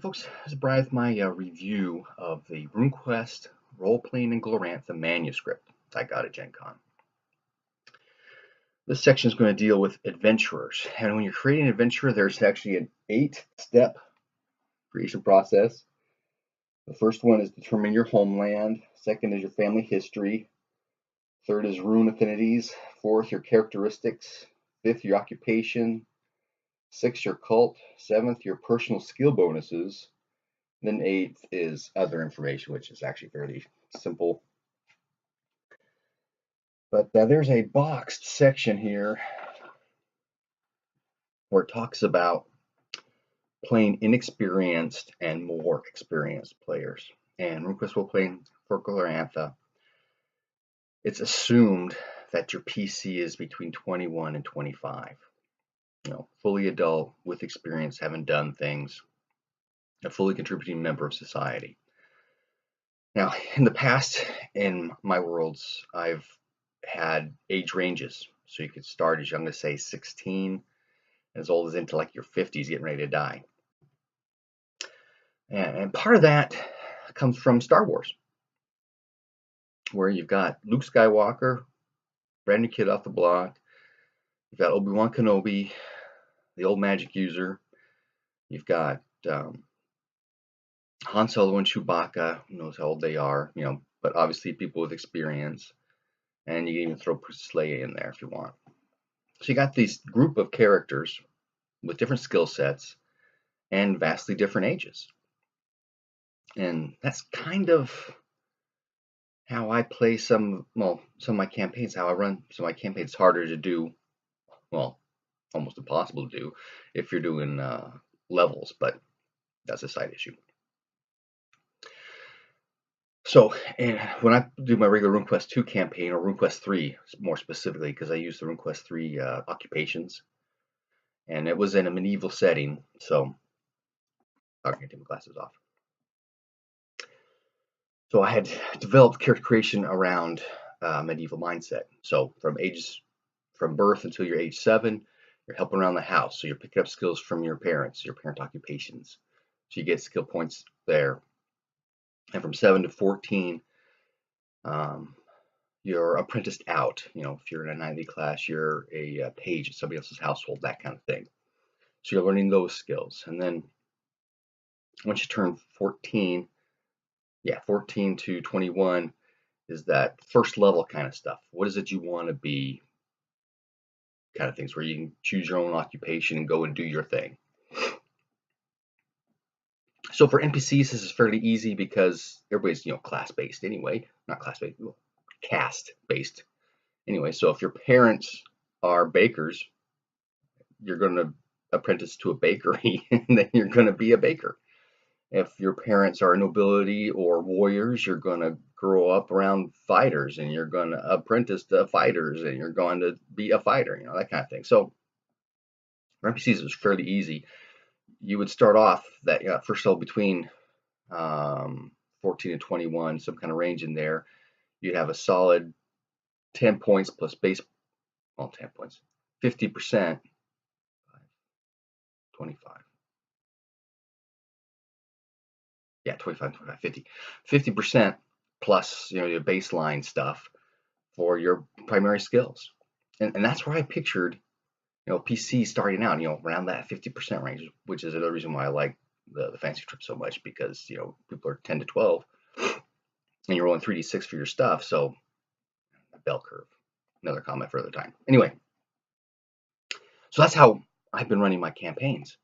Folks, this is Brian with my review of the Runequest role-playing and Glorantha Manuscript I got at Gen Con. This section is going to deal with adventurers, and when you're creating an adventurer, there's actually an 8-step creation process. The first one is determine your homeland. Second is your family history. Third is rune affinities. Fourth, your characteristics. Fifth, your occupation. Sixth, your cult. Seventh, your personal skill bonuses. Then eighth is other information, which is actually fairly simple. But there's a boxed section here where it talks about playing inexperienced and more experienced players. And Runequest will play for Glorantha. It's assumed that your PC is between 21 and 25. Fully adult with experience, having done things, a fully contributing member of society. Now, in the past, in my worlds, I've had age ranges. So you could start as young as, say, 16, as old as into like your 50s, getting ready to die. And part of that comes from Star Wars, where you've got Luke Skywalker, brand new kid off the block. You've got Obi-Wan Kenobi, the old magic user. You've got Han Solo and Chewbacca, who knows how old they are, but obviously people with experience. And you can even throw Princess Leia in there if you want. So you got these group of characters with different skill sets and vastly different ages. And that's kind of how I play some of my campaigns, how I run some of my campaigns. It's harder to do, well, almost impossible to do if you're doing levels, but that's a side issue. So, and when I do my regular RuneQuest 2 campaign, or RuneQuest 3 more specifically, because I use the RuneQuest 3 occupations, and it was in a medieval setting, so I'm going to take my glasses off. So I had developed character creation around medieval mindset. So from birth until you're age 7, you're helping around the house. So you're picking up skills from your parents, your parent occupations. So you get skill points there. And from 7 to 14, you're apprenticed out. If you're in a knightly class, you're a page at somebody else's household, that kind of thing. So you're learning those skills. And then once you turn 14, 14 to 21 is that first level kind of stuff. What is it you want to be? Kind of things where you can choose your own occupation and go and do your thing. So for NPCs, this is fairly easy because everybody's class-based anyway. Not class-based, caste-based anyway. So if your parents are bakers, you're going to apprentice to a bakery, and then you're going to be a baker. If your parents are nobility or warriors, you're going to grow up around fighters, and you're going to apprentice to fighters, and you're going to be a fighter, that kind of thing. So for NPCs, it's fairly easy. You would start off that first level between 14 and 21, some kind of range in there. You'd have a solid 10 points plus base, 10 points, 50%, 25. Yeah, 25, 50. 50% plus, your baseline stuff for your primary skills. And that's where I pictured, PC starting out, around that 50% range, which is another reason why I like the fancy trip so much, because, people are 10 to 12 and you're rolling 3d6 for your stuff. So a bell curve, another comment for another time. Anyway, so that's how I've been running my campaigns.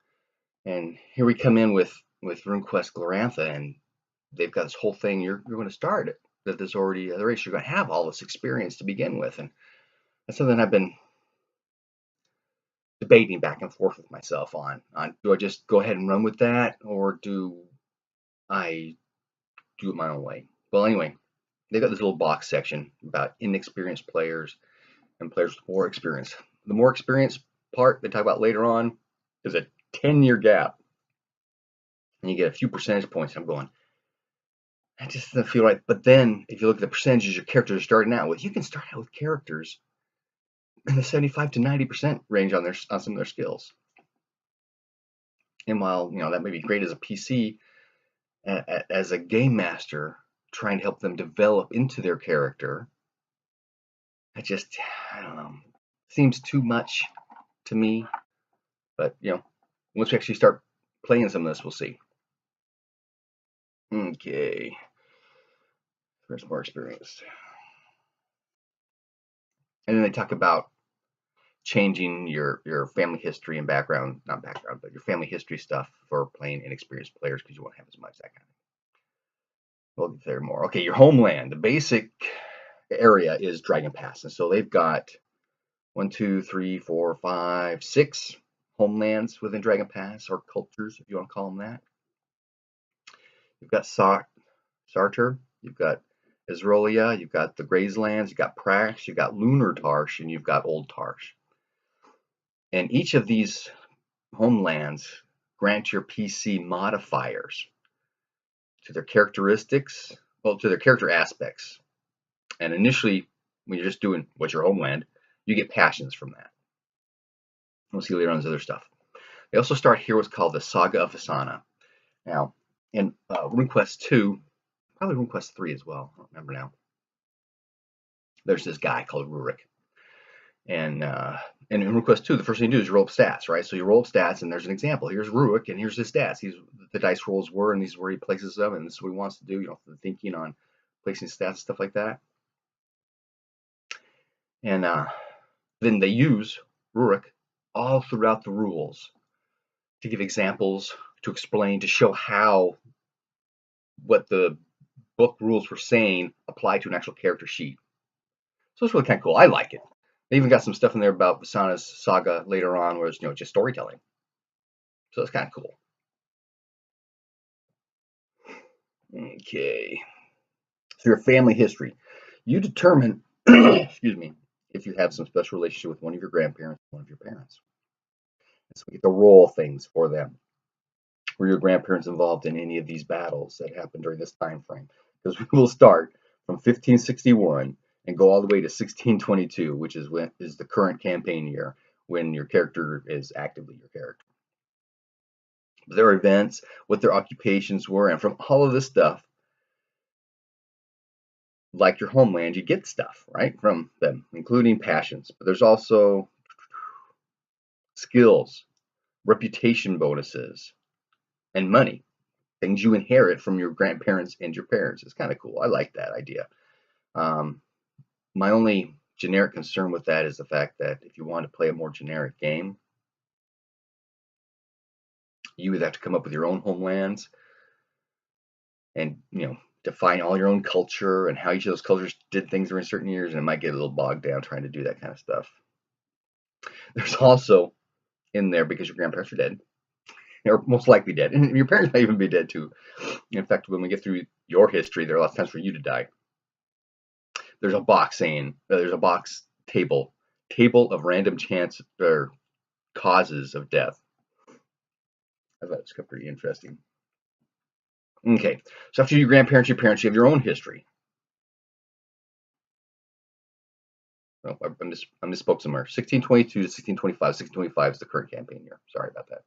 And here we come in with RuneQuest Glorantha, and they've got this whole thing. You're going to start it, that there's already a race. You're going to have all this experience to begin with. And that's something I've been debating back and forth with myself on do I just go ahead and run with that, or do I do it my own way? Well, anyway, they've got this little box section about inexperienced players and players with more experience. The more experienced part they talk about later on is a 10-year gap, and you get a few percentage points. I'm going, that just doesn't feel right. But then if you look at the percentages your characters are starting out with, you can start out with characters in the 75 to 90% range on some of their skills. And while that may be great as a PC, as a game master, trying to help them develop into their character, I don't know, seems too much to me. But once we actually start playing some of this, we'll see. Okay, there's more experience. And then they talk about changing your family history and background, not background, but your family history stuff for playing inexperienced players because you won't have as much that kind of thing. We'll get there more. Okay, your homeland. The basic area is Dragon Pass, and so they've got 1, 2, 3, 4, 5, 6 homelands within Dragon Pass, or cultures, if you want to call them that. You've got Sartor, you've got Isrolia, you've got the Grazelands, you've got Prax, you've got Lunar Tarsh, and you've got Old Tarsh. And each of these homelands grant your PC modifiers to their characteristics, well, to their character aspects. And initially, when you're just doing what's your homeland, you get passions from that. We'll see later on this other stuff. They also start here what's called the Saga of Asana. Now, in Runequest 2, probably Runequest 3 as well, I don't remember now, there's this guy called Rurik. And in Runequest 2, the first thing you do is roll up stats, right? So you roll up stats, and there's an example. Here's Rurik, and here's his stats. The dice rolls were, and these is where he places them, and this is what he wants to do, the thinking on placing stats and stuff like that. And then they use Rurik all throughout the rules to give examples, to explain, to show how what the book rules were saying apply to an actual character sheet. So it's really kind of cool. I like it. They even got some stuff in there about Vasana's saga later on, where it's just storytelling. So it's kind of cool. Okay. So your family history. You determine, excuse me, if you have some special relationship with one of your grandparents or one of your parents. And so we get to roll things for them. Were your grandparents involved in any of these battles that happened during this time frame? Because we will start from 1561 and go all the way to 1622, which is the current campaign year, when your character is actively your character. Their events, what their occupations were, and from all of this stuff, like your homeland, you get stuff, right, from them, including passions. But there's also skills, reputation bonuses, and money, things you inherit from your grandparents and your parents. It's kind of cool. I like that idea. My only generic concern with that is the fact that if you want to play a more generic game, you would have to come up with your own homelands and define all your own culture and how each of those cultures did things during certain years, and it might get a little bogged down trying to do that kind of stuff. There's also in there, because your grandparents are dead, or most likely dead, and your parents might even be dead too. In fact, when we get through your history, there are lots of times for you to die. There's a box saying, there's a box table of random chance or causes of death. I thought it was pretty interesting. Okay, so after your grandparents, your parents, you have your own history. Oh, I misspoke somewhere. 1622 to 1625. 1625 is the current campaign year. Sorry about that.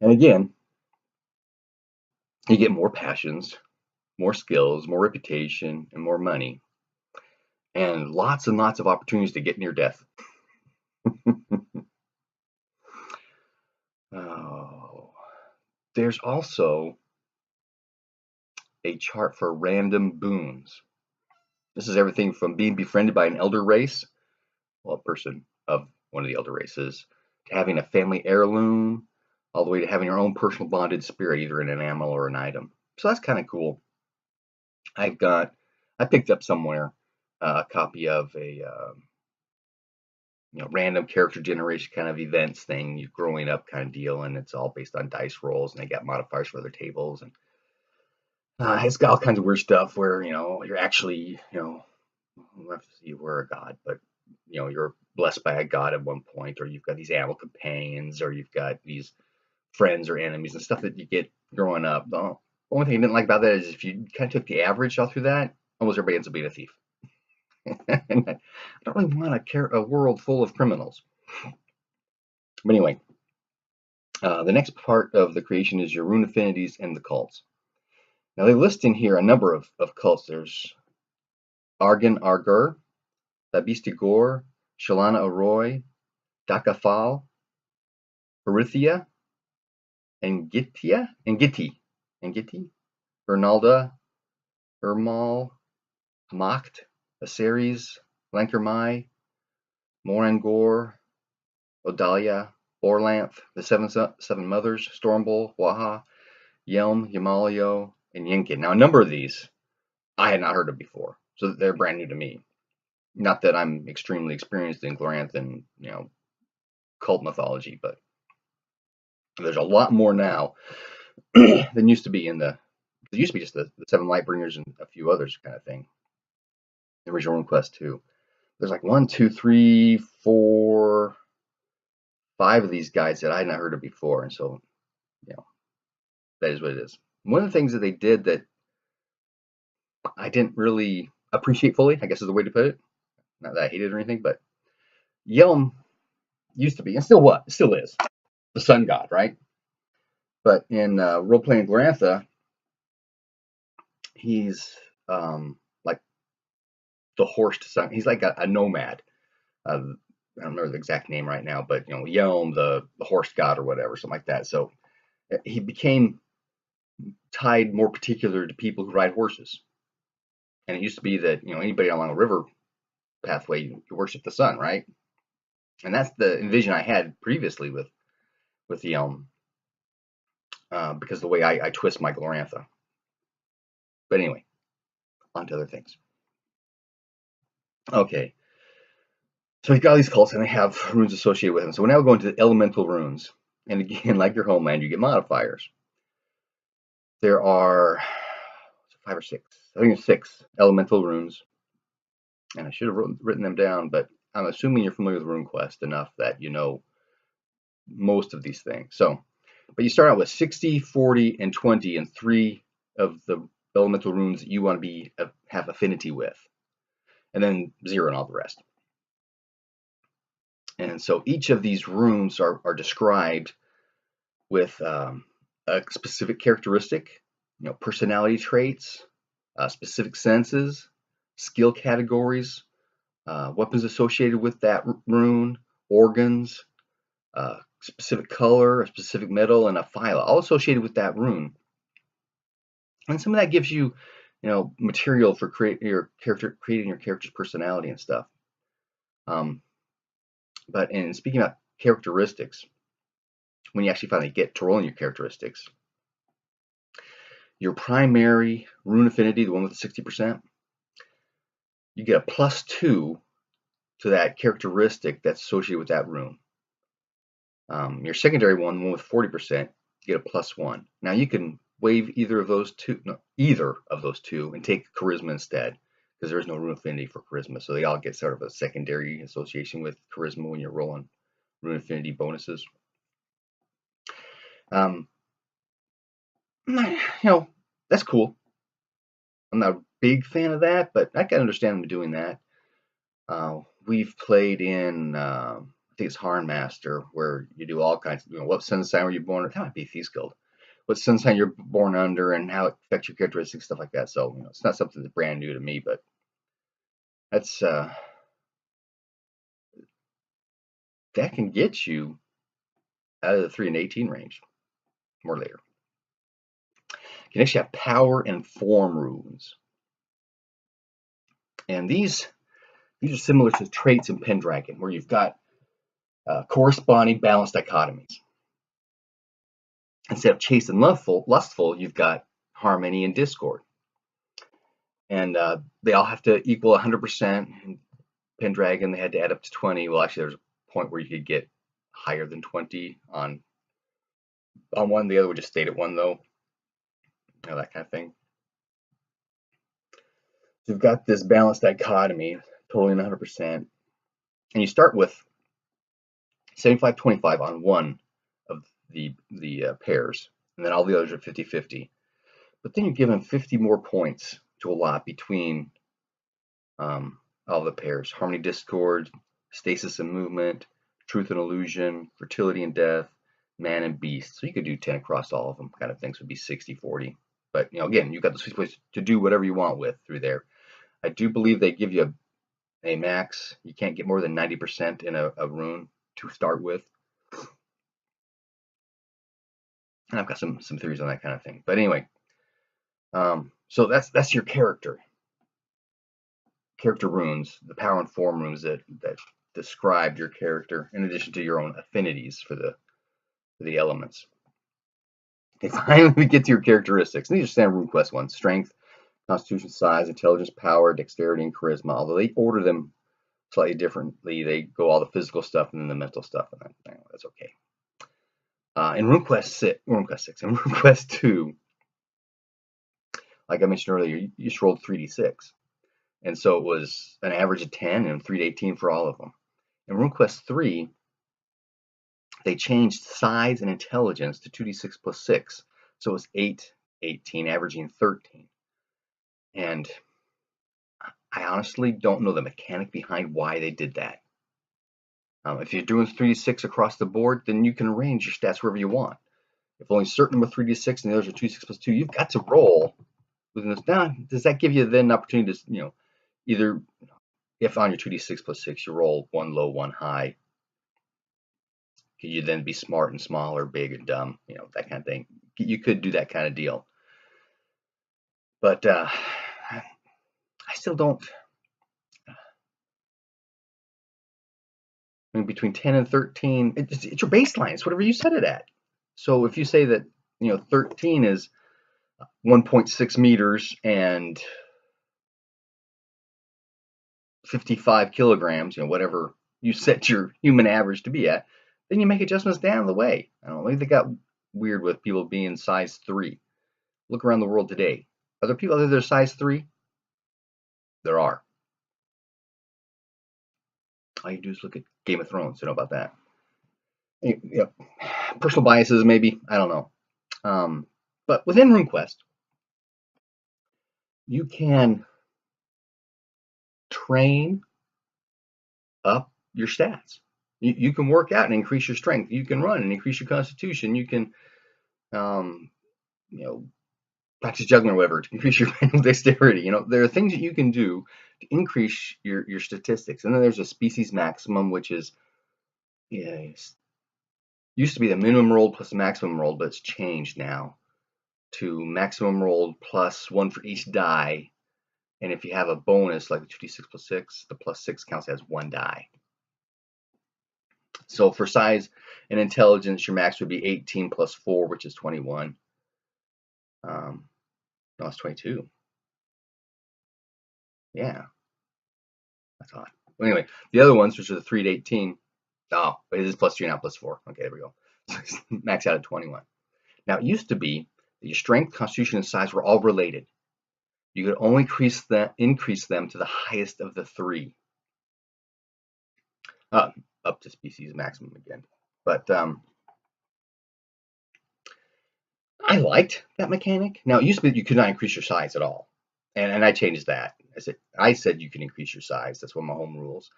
And again, you get more passions, more skills, more reputation, and more money, and lots of opportunities to get near death. Oh, there's also a chart for random boons. This is everything from being befriended by an elder race, well, a person of one of the elder races, to having a family heirloom, all the way to having your own personal bonded spirit, either in an animal or an item. So that's kind of cool. I picked up somewhere a copy of a random character generation kind of events thing, you growing up kind of deal, and it's all based on dice rolls, and they got modifiers for other tables, and it's got all kinds of weird stuff where you're actually you were a god, but you're blessed by a god at one point, or you've got these animal companions, or you've got these friends or enemies and stuff that you get growing up. The only thing I didn't like about that is if you kind of took the average all through that, almost everybody ends up being a thief. And I don't really want a world full of criminals. But anyway, The next part of the creation is your rune affinities and the cults. Now they list in here a number of cults. There's Argan Argur, Babistigor, Shalana Arroy, Dakafal, Herithia, Engiti, Bernalda, Ermal, Macht, Aseres, Lankermai, Morangor, Odalia, Orlanth, the seven mothers, Stormbull, Waha, Yelm, Yamalio, and Yinkin. Now, a number of these I had not heard of before, so they're brand new to me. Not that I'm extremely experienced in Gloranthan, cult mythology, but there's a lot more now than used to be in the. There used to be just the seven Lightbringers and a few others kind of thing. The original Runequest too. There's like 1, 2, 3, 4, 5 of these guys that I had not heard of before, and so that is what it is. One of the things that they did that I didn't really appreciate fully, I guess is the way to put it. Not that I hated it or anything, but Yelm used to be, and still is, the sun god, right? But in role-playing Glorantha, he's like the horsed sun. He's like a nomad. I don't remember the exact name right now, but Yelm, the horse god or whatever, something like that. So he became tied more particular to people who ride horses. And it used to be that anybody along a river pathway, you worship the sun, right? And that's the vision I had previously with Yelm, because the way I twist my Glorantha. But anyway, on to other things. Okay, so we've got all these cults, and they have runes associated with them. So we're now going to the elemental runes, and again, like your homeland, you get modifiers. There are 5 or 6. I think it's 6 elemental runes, and I should have written them down, but I'm assuming you're familiar with Runequest enough that you know most of these things. So, but you start out with 60, 40, and 20, and 3 of the elemental runes that you want to have affinity with, and then 0 and all the rest. And so each of these runes are described with a specific characteristic, personality traits, specific senses, skill categories, weapons associated with that rune, organs, specific color, a specific metal, and a phyla, all associated with that rune. And some of that gives you, material for creating your character's personality and stuff. But in speaking about characteristics, when you actually finally get to rolling your characteristics, your primary rune affinity, the one with the 60%, you get a +2 to that characteristic that's associated with that rune. Your secondary one, the one with 40%, you get a +1. Now you can waive either of those two, and take charisma instead, because there is no rune affinity for charisma. So they all get sort of a secondary association with charisma when you're rolling rune affinity bonuses. That's cool. I'm not a big fan of that, but I can understand them doing that. We've played in, I think it's Harnmaster, where you do all kinds of, what sun sign were you born? That might be Thieves Guild. What sun sign you're born under and how it affects your characteristics, stuff like that. So, it's not something that's brand new to me, but that's that can get you out of the 3 and 18 range. More later. You can actually have power and form runes. And these are similar to traits in Pendragon, where you've got corresponding balanced dichotomies. Instead of chaste and lustful, you've got harmony and discord. And they all have to equal 100%. In Pendragon, they had to add up to 20. Well, actually, there's a point where you could get higher than 20 on one. The other would just stay at 1, though. That kind of thing. So you've got this balanced dichotomy, totaling 100%. And you start with 75-25 on one of the pairs, and then all the others are 50-50. But then you're given 50 more points to allot between all the pairs: harmony, discord, stasis and movement, truth and illusion, fertility and death, man, and beast. So you could do 10 across all of them, kind of things would be 60-40. But again, you've got the sweet place to do whatever you want with through there. I do believe they give you a max. You can't get more than 90% in a rune to start with. And I've got some theories on that kind of thing. But anyway, so that's your character runes, the power and form runes that describe your character, in addition to your own affinities for the elements. Okay, finally we get to your characteristics. And these are standard Runequest ones: strength, constitution, size, intelligence, power, dexterity, and charisma. Although they order them slightly differently, they go all the physical stuff and then the mental stuff, and that's okay. In Runequest 6, in Runequest 2, like I mentioned earlier, you just rolled 3d6. And so it was an average of 10 and 3 to 18 for all of them. In Runequest 3, they changed size and intelligence to 2d6 plus 6. So it was 8, 18, averaging 13. And I honestly don't know the mechanic behind why they did that. If you're doing 3d6 across the board, then you can arrange your stats wherever you want. If only certain were 3d6 and the others are 2d6 plus 2, you've got to roll within this. Now, does that give you then an opportunity to, either if on your 2d6 plus 6 you roll one low, one high, could you then be smart and small or big and dumb, that kind of thing. You could do that kind of deal. But I still don't. I mean, between 10 and 13, it's your baseline. It's whatever you set it at. So if you say that 13 is 1.6 meters and 55 kilograms, whatever you set your human average to be at, then you make adjustments down the way. I don't know, maybe they got weird with people being size 3. Look around the world today. Are there people that are size 3? There are. All you do is look at Game of Thrones to know about that. Personal biases, maybe. I don't know. But within RuneQuest, you can train up your stats. You can work out and increase your strength. You can run and increase your constitution. You can, practice juggling or whatever to increase your mental dexterity. There are things that you can do to increase your statistics. And then there's a species maximum, which is, used to be the minimum rolled plus the maximum rolled, but it's changed now to maximum rolled plus 1 for each die. And if you have a bonus like 2d6 plus 6, the plus 6 counts as 1 die. So for size and intelligence, your max would be 18 plus 4, which is 21. No, it's 22. Yeah, that's odd. Well, anyway, the other ones, which are the 3 to 18, oh, it is plus 3 now, plus 4. Okay, there we go. Max out at 21. Now, it used to be that your strength, constitution, and size were all related. You could only increase them to the highest of the 3. Up to species maximum again. But I liked that mechanic. Now, it used to be that you could not increase your size at all. And I changed that. I said you can increase your size. That's one of my home rules.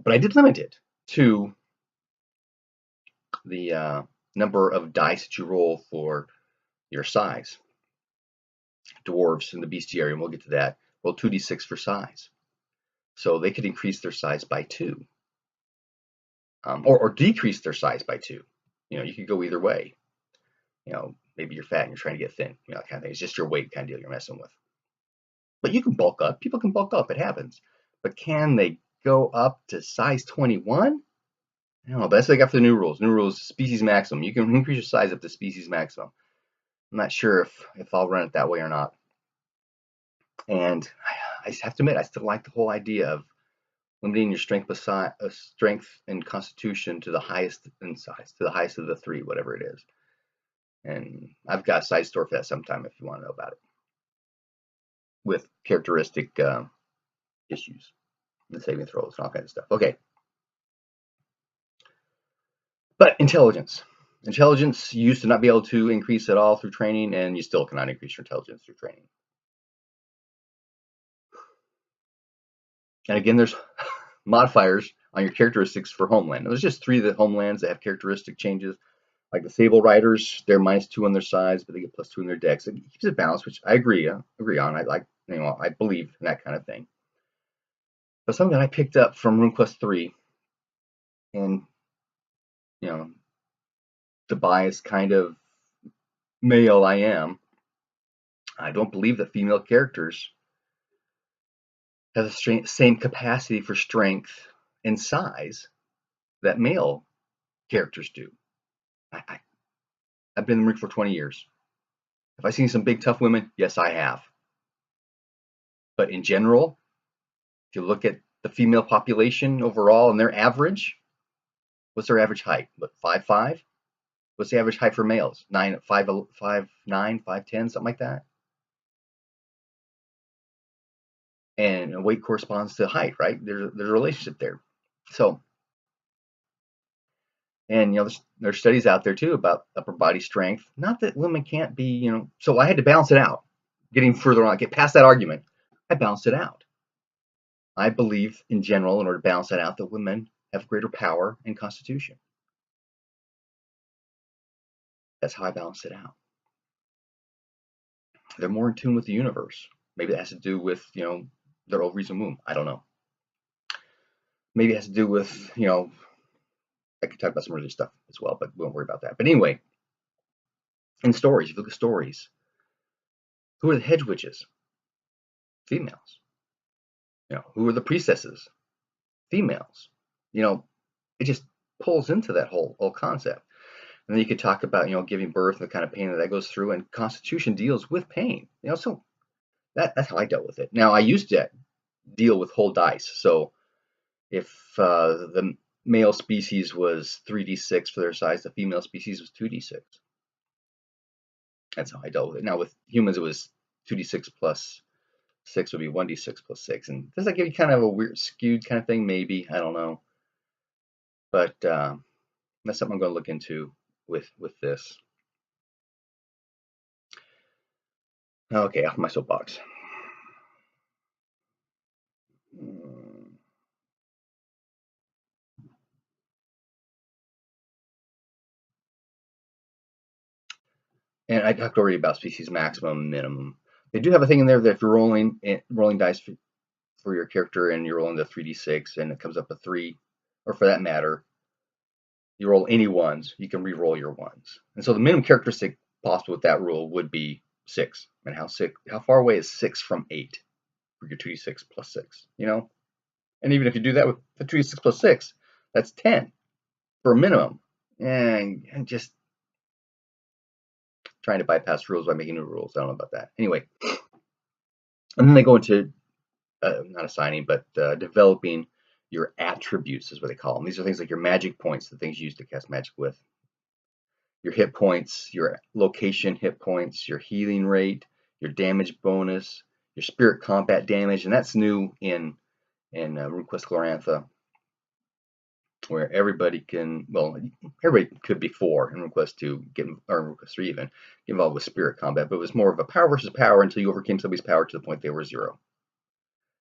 But I did limit it to the number of dice that you roll for your size. Dwarves in the bestiary, and we'll get to that, roll 2d6 for size. So they could increase their size by 2. Or decrease their size by 2. You could go either way. Maybe you're fat and you're trying to get thin. That kind of thing. It's just your weight kind of deal you're messing with. But you can bulk up. People can bulk up. It happens. But can they go up to size 21? I don't know. That's what I got for the new rules. New rules, species maximum. You can increase your size up to species maximum. I'm not sure if I'll run it that way or not. And I have to admit, I still like the whole idea of limiting your strength and constitution to the highest in size, to the highest of the 3, whatever it is. And I've got a side story for that sometime if you want to know about it, with characteristic issues, the saving throws, and all kinds of stuff. Okay. But intelligence. Intelligence used to not be able to increase at all through training, and you still cannot increase your intelligence through training. And again, there's modifiers on your characteristics for homeland. There's just 3 of the homelands that have characteristic changes. Like the Sable Riders, they're -2 on their sides, but they get +2 in their decks. It keeps it balanced, which I agree on. I like, I believe in that kind of thing. But something that I picked up from RuneQuest 3, and you know, the biased kind of male I am, I don't believe that female characters have the same capacity for strength and size that male characters do. I've been in the ring for 20 years. Have I seen some big tough women? Yes, I have. But in general, if you look at the female population overall and their average, what's their average height? What, 5'5"? What's the average height for males? 5'9", 5'10", something like that. And weight corresponds to height, right? There's a relationship there. So, and there's studies out there too about upper body strength. Not that women can't be, so I had to balance it out. Getting further on, get past that argument, I balanced it out. I believe in general, in order to balance that out, that women have greater power and constitution. That's how I balanced it out. They're more in tune with the universe. Maybe that has to do with, their ovaries and womb. I don't know. Maybe it has to do with, I could talk about some religious stuff as well, but we won't worry about that. But anyway, in stories, if you look at stories, who are the hedge witches? Females. Who are the priestesses? Females. It just pulls into that whole concept. And then you could talk about, giving birth and the kind of pain that goes through, and Constitution deals with pain. So that's how I dealt with it. Now, I used to deal with whole dice. So if the male species was 3d6 for their size, the female species was 2d6. That's how I dealt with it. Now with humans, it was 2d6 plus 6 would be 1d6 plus 6. And does that give you kind of a weird, skewed kind of thing? Maybe. I don't know. But that's something I'm going to look into with this. Okay, off my soapbox. And I talked already about species maximum and minimum. They do have a thing in there that if you're rolling dice for your character and you're rolling the 3d6 and it comes up a 3, or for that matter, you roll any ones, you can re-roll your ones. And so the minimum characteristic possible with that rule would be 6. And how far away is 6 from 8 for your 2d6 plus 6, And even if you do that with the 2d6 plus 6, that's 10 for a minimum. And just trying to bypass rules by making new rules. I don't know about that. Anyway, and then they go into not assigning, but developing your attributes is what they call them. These are things like your magic points, the things you use to cast magic with. Your hit points, your location hit points, your healing rate, your damage bonus, your spirit combat damage, and that's new in Runequest Glorantha, where everybody could before in Runequest 2 or Runequest 3 even get involved with spirit combat, but it was more of a power versus power until you overcame somebody's power to the point they were 0.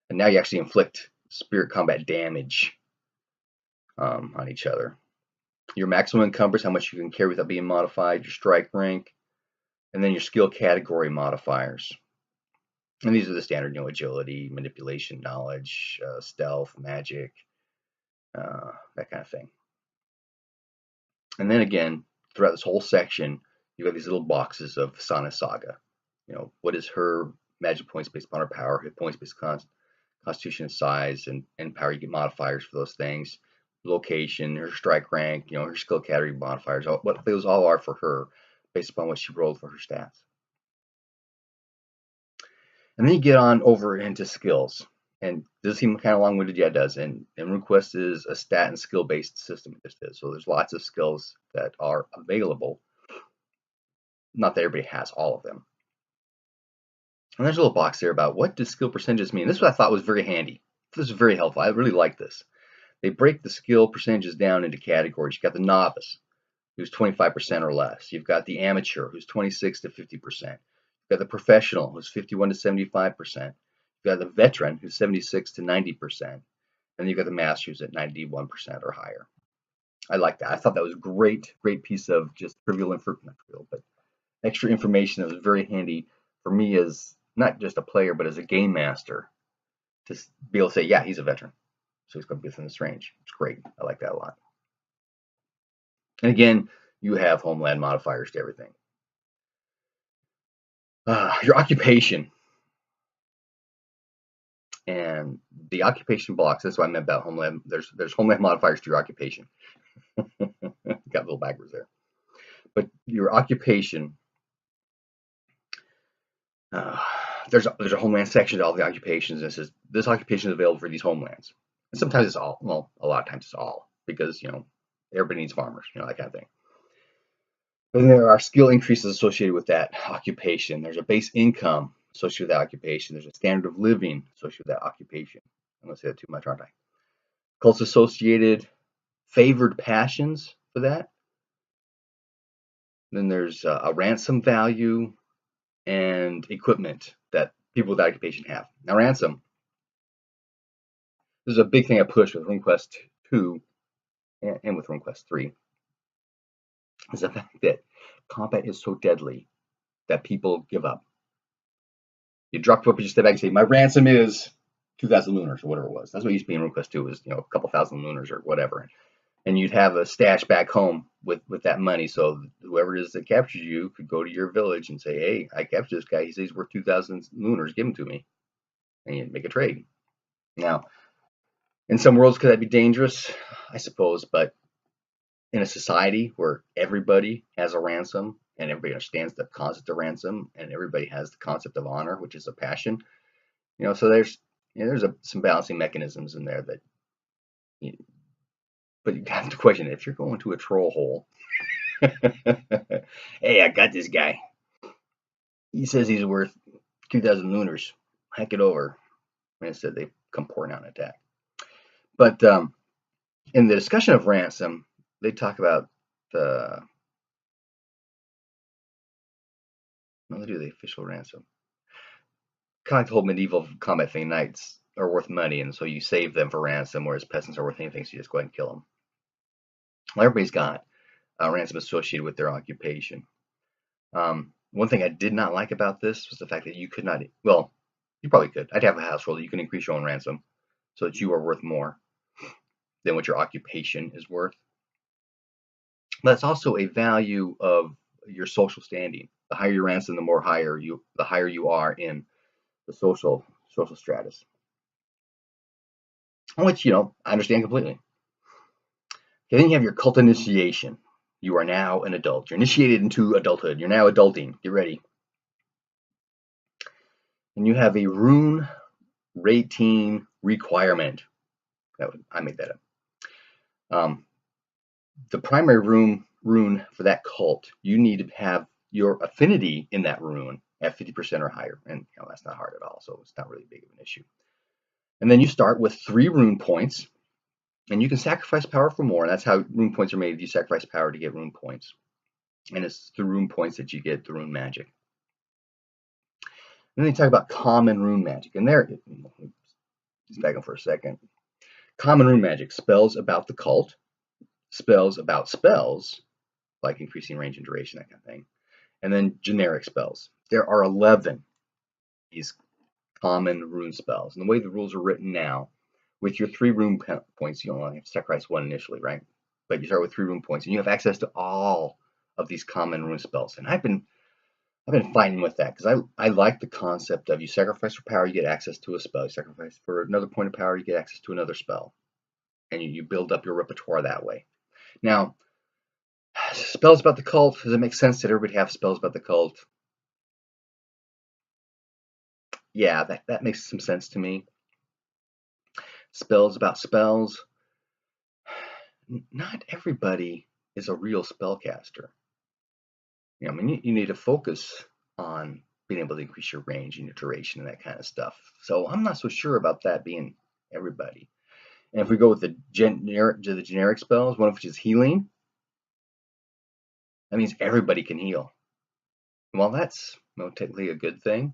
And now you actually inflict spirit combat damage on each other. Your maximum encumbrance, how much you can carry without being modified, your strike rank, and then your skill category modifiers. And these are the standard, agility, manipulation, knowledge, stealth, magic, that kind of thing. And then again, throughout this whole section, you've got these little boxes of Sana Saga. What is her magic points based upon her power, hit points based on constitution and size, and power. You get modifiers for those things. Location, her strike rank, her skill category modifiers, what those all are for her based upon what she rolled for her stats. And then you get on over into skills. And does it seem kind of long-winded? Yeah, it does. And Runequest is a stat and skill-based system. It just is. So there's lots of skills that are available. Not that everybody has all of them. And there's a little box there about what do skill percentages mean. This is what I thought was very handy. This is very helpful. I really like this. They break the skill percentages down into categories. You've got the novice, who's 25% or less. You've got the amateur, who's 26 to 50%. You've got the professional, who's 51 to 75%. You've got the veteran, who's 76 to 90%. And you've got the master, who's at 91% or higher. I like that. I thought that was great piece of just trivial info, not trivial, but extra information that was very handy for me as not just a player, but as a game master to be able to say, yeah, he's a veteran, so he's going to be within this range. It's great. I like that a lot. And again, you have homeland modifiers to everything. Your occupation. And the occupation blocks, that's what I meant about homeland. There's homeland modifiers to your occupation. Got a little backwards there. But your occupation, there's a homeland section to all the occupations, and it says this occupation is available for these homelands. And sometimes it's all, well, a lot of times it's all, because everybody needs farmers, that kind of thing. But then there are skill increases associated with that occupation. There's a base income associated with that occupation. There's a standard of living associated with that occupation. I'm going to say that too much, aren't I? Cults associated favored passions for that. Then there's a ransom value and equipment that people with that occupation have. Now, ransom, this is a big thing I push with Runequest 2 and with Runequest 3, is the fact that combat is so deadly that people give up. You drop up, you just step back and say, my ransom is 2,000 lunars or whatever it was. That's what used to be in Runequest 2, was a couple thousand lunars or whatever. And you'd have a stash back home with that money, so whoever it is that captures you could go to your village and say, hey, I captured this guy, he says he's worth 2,000 lunars, give him to me, and you'd make a trade. Now, in some worlds could that be dangerous? I suppose, but in a society where everybody has a ransom and everybody understands the concept of ransom and everybody has the concept of honor, which is a passion, so there's some balancing mechanisms in there that but you have to question it. If you're going to a troll hole, hey, I got this guy. He says he's worth 2,000 lunars. Hack it over. And instead, they come pouring out and attack. But in the discussion of ransom, they talk about the official ransom. Kind of like the whole medieval combat thing. Knights are worth money, and so you save them for ransom, whereas peasants are worth anything, so you just go ahead and kill them. Well, everybody's got a ransom associated with their occupation. One thing I did not like about this was the fact that you could not, well, you probably could. I'd have a house rule that you can increase your own ransom so that you are worth more than what your occupation is worth. But it's also a value of your social standing. The higher your ransom, the higher you are in the social stratus. Which, I understand completely. Okay, then you have your cult initiation. You are now an adult. You're initiated into adulthood. You're now adulting. Get ready. And you have a rune rating requirement. I made that up. The primary rune for that cult, you need to have your affinity in that rune at 50% or higher. And that's not hard at all, so it's not really big of an issue. And then you start with 3 rune points, and you can sacrifice power for more. And that's how rune points are made. You sacrifice power to get rune points. And it's the rune points that you get the rune magic. And then they talk about common rune magic. And there, just back up for a second. Common rune magic, spells about the cult, spells about spells, like increasing range and duration, that kind of thing. And then generic spells. There are 11 these common rune spells. And the way the rules are written now, with your 3 rune points, you only have to sacrifice 1 initially, right? But you start with 3 rune points, and you have access to all of these common rune spells. And I've been fighting with that because I like the concept of you sacrifice for power, you get access to a spell. You sacrifice for another point of power, you get access to another spell. And you build up your repertoire that way. Now, spells about the cult, does it make sense that everybody have spells about the cult? Yeah, that makes some sense to me. Spells about spells. Not everybody is a real spellcaster. I mean, you need to focus on being able to increase your range and your duration and that kind of stuff. So I'm not so sure about that being everybody. And if we go with the generic spells, one of which is healing, that means everybody can heal. Well, that's technically a good thing.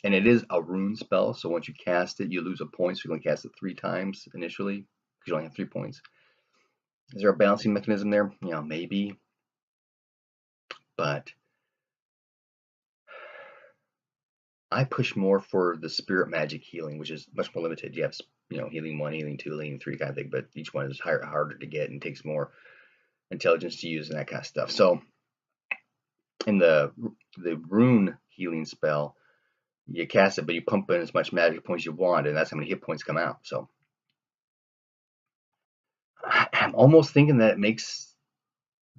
And it is a rune spell, so once you cast it, you lose a point, so you can only cast it 3 times initially, because you only have 3 points. Is there a balancing mechanism there? You know, maybe, but I push more for the spirit magic healing, which is much more limited. You have, you know, healing 1, healing 2, healing 3 kind of thing, but each one is harder to get and takes more intelligence to use and that kind of stuff. So in the rune healing spell, you cast it, but you pump in as much magic points you want, and that's how many hit points come out. So I'm almost thinking that it makes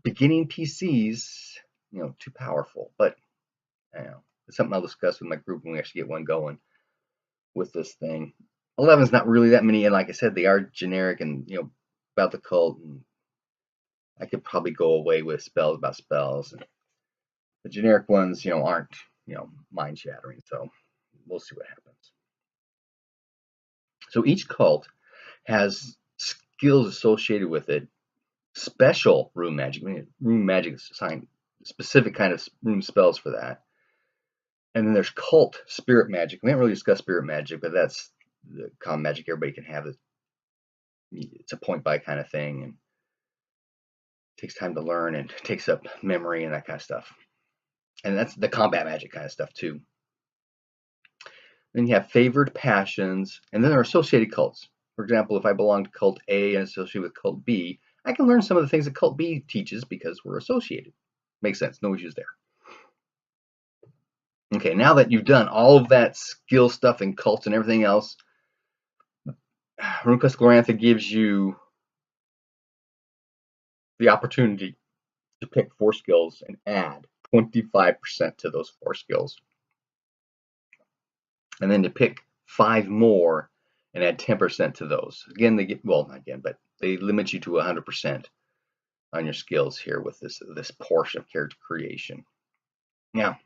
beginning PCs, you know, too powerful. But I don't know, it's something I'll discuss with my group when we actually get one going with this thing. 11's not really that many, and like I said, they are generic and, you know, about the cult. And I could probably go away with spells about spells. And the generic ones, you know, aren't, you know, mind shattering. So we'll see what happens. So each cult has skills associated with it, special rune magic. Rune magic is assigned specific kind of rune spells for that. And then there's cult spirit magic. We haven't really discussed spirit magic, but that's the common magic everybody can have. It's a point buy kind of thing, and it takes time to learn and takes up memory and that kind of stuff. And that's the combat magic kind of stuff too. Then you have favored passions, and then there are associated cults. For example, if I belong to cult A and associated with cult B, I can learn some of the things that cult B teaches because we're associated. Makes sense, no issues there. Okay, now that you've done all of that skill stuff and cults and everything else, Runequest Glorantha gives you the opportunity to pick 4 skills and add 25% to those 4 skills. And then to pick 5 more and add 10% to those. Again, they get, well, not again, but they limit you to 100% on your skills here with this portion of character creation. Now,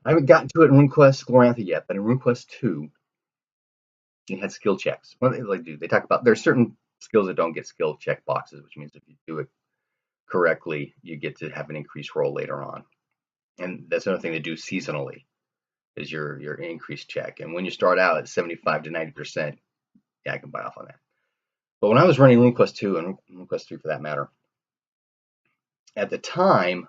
I haven't gotten to it in Runequest Glorantha yet, but in Runequest 2, you had skill checks. What do they do? They talk about there's certain skills that don't get skill check boxes, which means if you do it correctly, you get to have an increased roll later on. And that's another thing they do seasonally is your increased check. And when you start out at 75 to 90%, yeah, I can buy off on that. But when I was running RuneQuest 2 and RuneQuest 3 for that matter, at the time,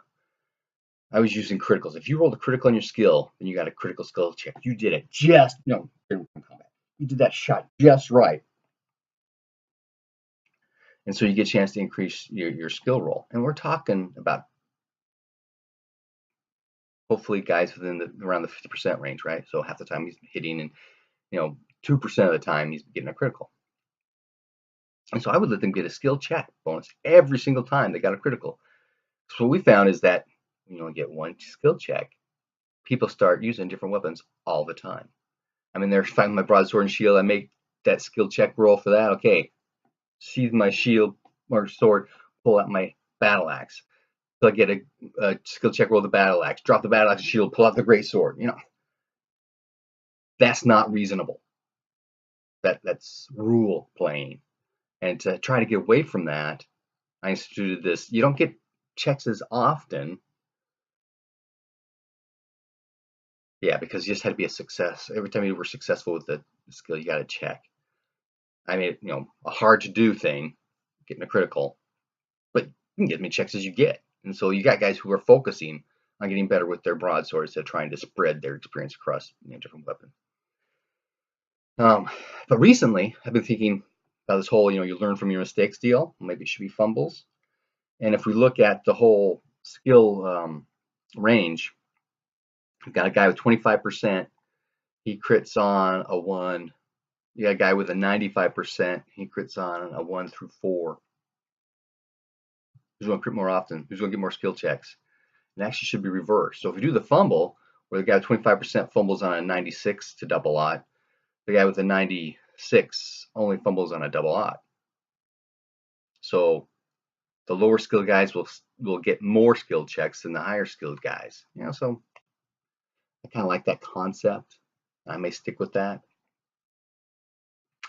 I was using criticals. If you rolled a critical on your skill, then you got a critical skill check. You did it just, no, you did that shot just right. And so you get a chance to increase your skill roll. And we're talking about hopefully guys within around the 50% range, right? So half the time he's hitting, and 2% of the time he's getting a critical. And so I would let them get a skill check bonus every single time they got a critical. So what we found is that when you only get 1 skill check, people start using different weapons all the time. I mean, they're fighting my broadsword and shield. I make that skill check roll for that. Okay, sheathe my shield or sword, pull out my battle axe. So I get a skill check roll the battle axe, drop the battle axe and shield, pull out the great sword. That's not reasonable. That's rule playing. And to try to get away from that, I instituted this. You don't get checks as often. Yeah, because you just had to be a success. Every time you were successful with the skill, you got to check. I mean, a hard to do thing, getting a critical, but you can get as many checks as you get. And so you got guys who are focusing on getting better with their broadswords, instead of trying to spread their experience across different weapons. But recently, I've been thinking about this whole, you learn from your mistakes deal. Maybe it should be fumbles. And if we look at the whole skill range, we've got a guy with 25%. He crits on a 1. You got a guy with a 95%. He crits on a 1 through 4. Who's going to crit more often? Who's going to get more skill checks? And actually should be reversed. So if you do the fumble, where the guy with 25% fumbles on a 96 to double odd, the guy with a 96 only fumbles on a double odd. So the lower skilled guys will get more skill checks than the higher skilled guys. So I kind of like that concept. I may stick with that.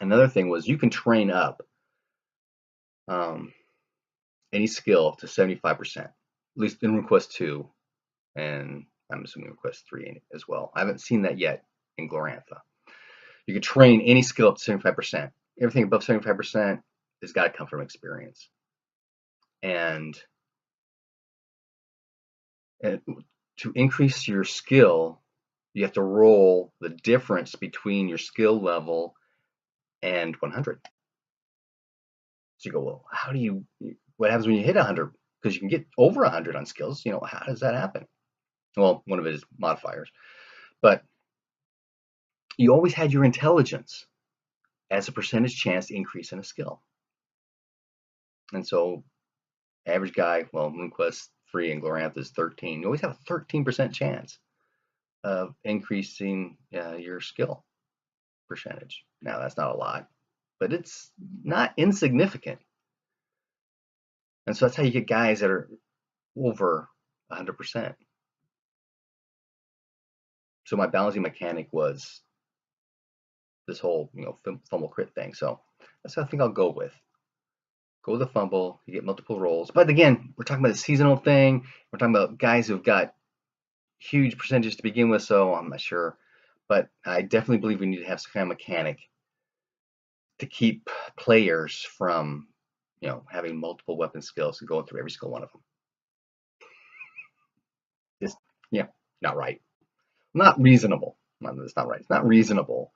Another thing was you can train up any skill to 75%, at least in Runequest 2, and I'm assuming Runequest 3 as well. I haven't seen that yet in Glorantha. You can train any skill up to 75%. Everything above 75%, has got to come from experience. And to increase your skill, you have to roll the difference between your skill level and 100. So you go, well, how do you, what happens when you hit 100? Because you can get over 100 on skills. You know, how does that happen? Well, one of it is modifiers. But you always had your intelligence as a percentage chance to increase in a skill. And so average guy, well, Runequest 3 and Glorantha is 13. You always have a 13% chance of increasing your skill percentage. Now, that's not a lot, but it's not insignificant. And so that's how you get guys that are over 100%. So my balancing mechanic was this whole, fumble crit thing. So that's what I think I'll go with. Go with the fumble. You get multiple rolls. But again, we're talking about a seasonal thing. We're talking about guys who've got huge percentages to begin with, so I'm not sure. But I definitely believe we need to have some kind of mechanic to keep players from, having multiple weapon skills and going through every single one of them. Just, not right. Not reasonable. It's not right. It's not reasonable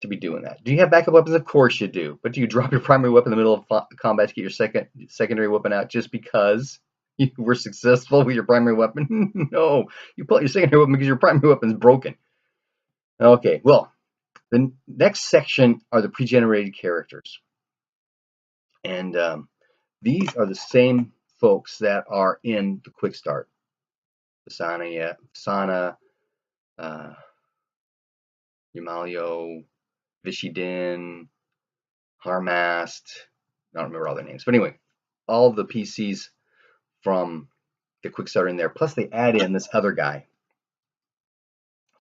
to be doing that. Do you have backup weapons? Of course you do. But do you drop your primary weapon in the middle of combat to get your secondary weapon out just because you were successful with your primary weapon? No. You pull out your secondary weapon because your primary weapon is broken. Okay, well, the next section are the pre-generated characters. And these are the same folks that are in the quick start. Sana, Yamalio, Vishidin, Harmast. I don't remember all their names. But anyway, all the PCs from the quick start in there. Plus they add in this other guy.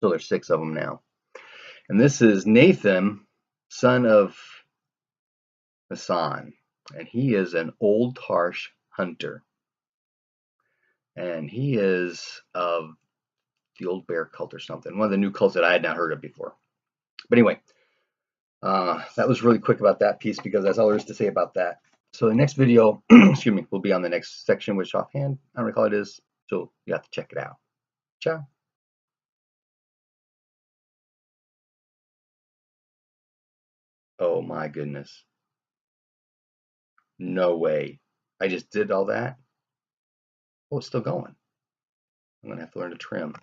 So there's 6 of them now. And this is Nathan, son of Hassan. And he is an old harsh hunter. And he is of the old bear cult or something. One of the new cults that I had not heard of before. But anyway, that was really quick about that piece because that's all there is to say about that. So the next video, excuse me, will be on the next section, which offhand, I don't recall it is. So you have to check it out. Ciao. Oh my goodness. No way. I just did all that. Oh, it's still going. I'm going to have to learn to trim.